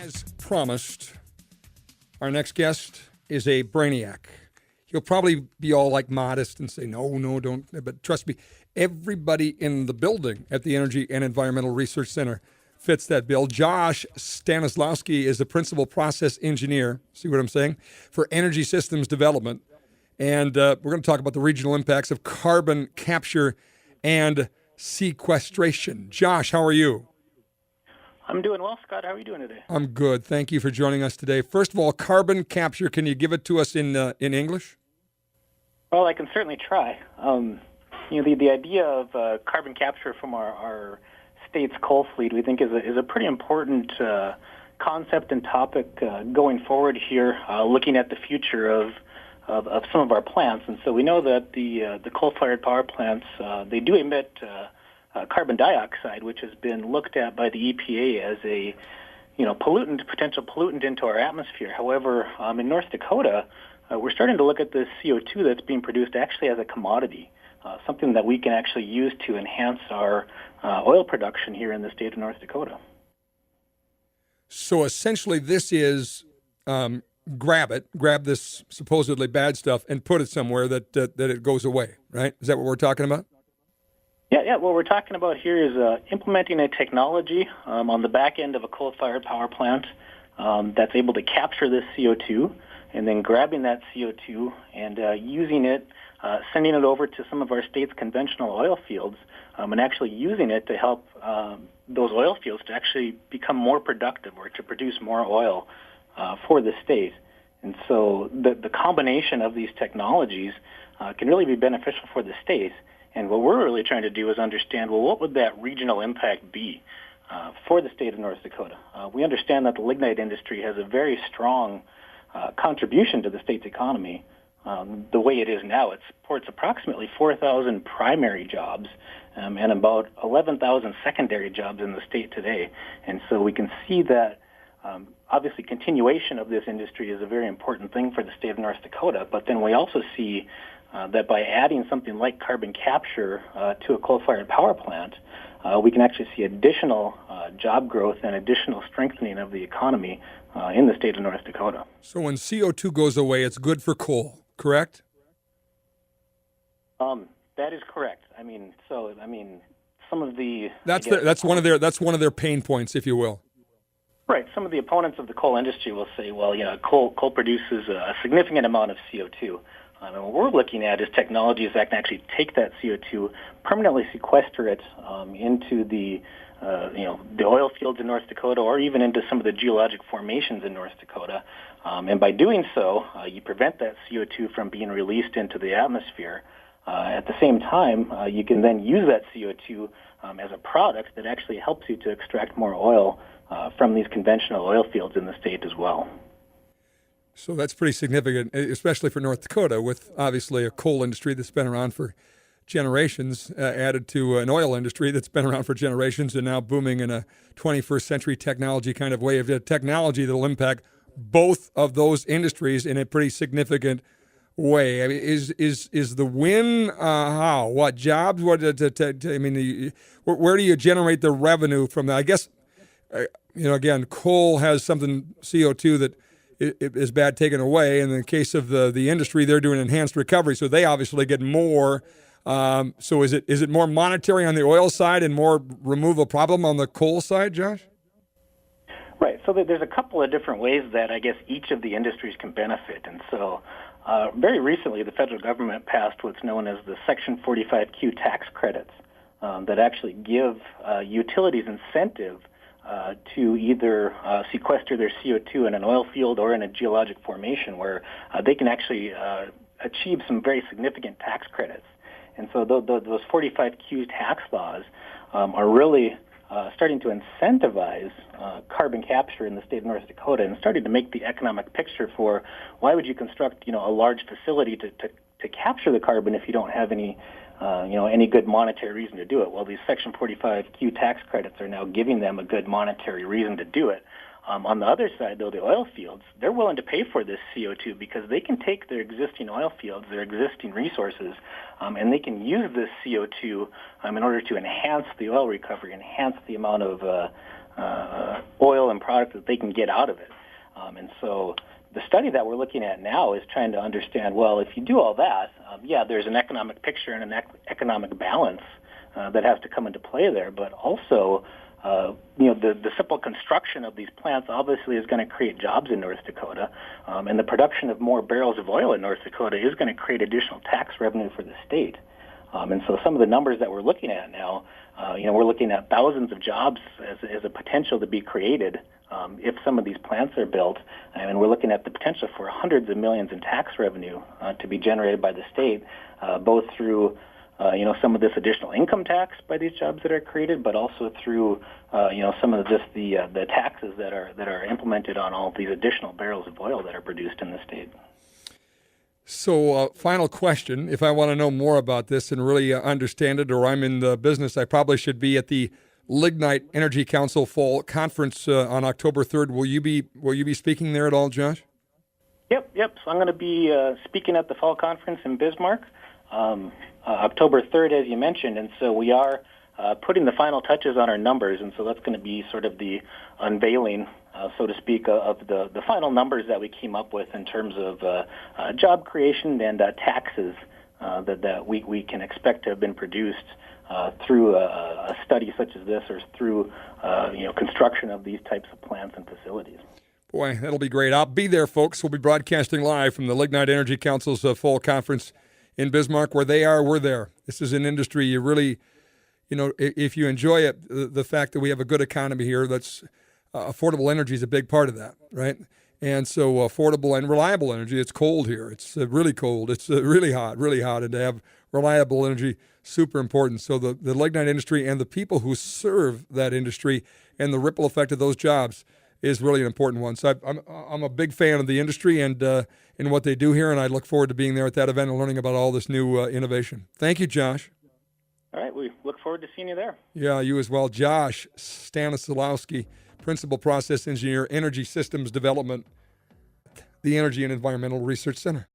As promised, our next guest is a brainiac. He'll probably be all like modest and say, no, don't. But trust me, everybody in the building at the Energy and Environmental Research Center fits that bill. Josh Stanislowski is the principal process engineer, see what I'm saying, for energy systems development. And we're going to talk about the regional impacts of carbon capture and sequestration. Josh, how are you? I'm doing well, Scott. How are you doing today? I'm good. Thank you for joining us today. First of all, carbon capture, can you give it to us in English? Well, I can certainly try. The idea of carbon capture from our state's coal fleet, we think, is a pretty important concept and topic going forward here, looking at the future of some of our plants. And so we know that the coal-fired power plants, they do emit carbon dioxide, which has been looked at by the EPA as a potential pollutant into our atmosphere. However, in North Dakota, we're starting to look at this CO2 that's being produced actually as a commodity, something that we can actually use to enhance our oil production here in the state of North Dakota. So essentially this is grab this supposedly bad stuff and put it somewhere that it goes away, right? Is that what we're talking about? Yeah. What we're talking about here is implementing a technology on the back end of a coal-fired power plant that's able to capture this CO2, and then grabbing that CO2 and using it, sending it over to some of our state's conventional oil fields, and actually using it to help those oil fields to actually become more productive or to produce more oil for the state. And so the combination of these technologies can really be beneficial for the state. And what we're really trying to do is understand, well, what would that regional impact be for the state of North Dakota? We understand that the lignite industry has a very strong contribution to the state's economy. The way it is now, it supports approximately 4,000 primary jobs and about 11,000 secondary jobs in the state today. And so we can see that obviously continuation of this industry is a very important thing for the state of North Dakota, but then we also see that by adding something like carbon capture to a coal-fired power plant, we can actually see additional job growth and additional strengthening of the economy in the state of North Dakota. So when CO2 goes away, it's good for coal, correct? That is correct. Some of the that's one of their pain points, if you will. Right. Some of the opponents of the coal industry will say, well, coal produces a significant amount of CO2. And what we're looking at is technologies that can actually take that CO2, permanently sequester it into the oil fields in North Dakota, or even into some of the geologic formations in North Dakota. And by doing so, you prevent that CO2 from being released into the atmosphere. At the same time, you can then use that CO2 as a product that actually helps you to extract more oil from these conventional oil fields in the state as well. So that's pretty significant, especially for North Dakota, with obviously a coal industry that's been around for generations, added to an oil industry that's been around for generations and now booming in a 21st century technology kind of way of technology that will impact both of those industries in a pretty significant way. I mean, is the win how? What jobs? Where do you generate the revenue from that? I guess again, coal has something CO2 that it is bad taken away. In the case of the industry, they're doing enhanced recovery, so they obviously get more. So is it more monetary on the oil side and more remove a problem on the coal side, Josh? Right. So there's a couple of different ways that I guess each of the industries can benefit. And so very recently, the federal government passed what's known as the Section 45Q tax credits that actually give utilities incentive to either sequester their CO2 in an oil field or in a geologic formation where they can actually achieve some very significant tax credits. And so those 45Q tax laws are really starting to incentivize carbon capture in the state of North Dakota and starting to make the economic picture for why would you construct a large facility to capture the carbon if you don't have any good monetary reason to do it. Well, these Section 45Q tax credits are now giving them a good monetary reason to do it. On the other side, though, the oil fields, they're willing to pay for this CO2 because they can take their existing oil fields, their existing resources, and they can use this CO2 in order to enhance the oil recovery, enhance the amount of oil and product that they can get out of it. And so the study that we're looking at now is trying to understand, well, if you do all that, there's an economic picture and an economic balance that has to come into play there, but also the simple construction of these plants obviously is going to create jobs in North Dakota, and the production of more barrels of oil in North Dakota is going to create additional tax revenue for the state. And so some of the numbers that we're looking at now, we're looking at thousands of jobs as a potential to be created if some of these plants are built, and we're looking at the potential for hundreds of millions in tax revenue to be generated by the state, both through some of this additional income tax by these jobs that are created, but also through some of the taxes that are implemented on all these additional barrels of oil that are produced in the state. So, final question. If I want to know more about this and really understand it, or I'm in the business, I probably should be at the Lignite Energy Council Fall Conference on October 3rd. Will you be speaking there at all, Josh? Yep. So I'm going to be speaking at the Fall Conference in Bismarck, October 3rd, as you mentioned. And so we are putting the final touches on our numbers, and so that's going to be sort of the unveiling, so to speak, of the final numbers that we came up with in terms of job creation and taxes that we can expect to have been produced through a study such as this, or through construction of these types of plants and facilities. Boy, that'll be great. I'll be there, folks. We'll be broadcasting live from the Lignite Energy Council's Fall Conference in Bismarck. Where they are, we're there. This is an industry you really, if you enjoy it, the fact that we have a good economy here, that's affordable energy is a big part of that, right? And so affordable and reliable energy. It's cold here. It's really cold. It's really hot, and to have reliable energy, super important. So the lignite industry and the people who serve that industry and the ripple effect of those jobs is really an important one. So I'm a big fan of the industry and what they do here, and I look forward to being there at that event and learning about all this new innovation. Thank you, Josh. All right, we look forward to seeing you there. Yeah, you as well. Josh Stanislowski, Principal Process Engineer, Energy Systems Development, the Energy and Environmental Research Center.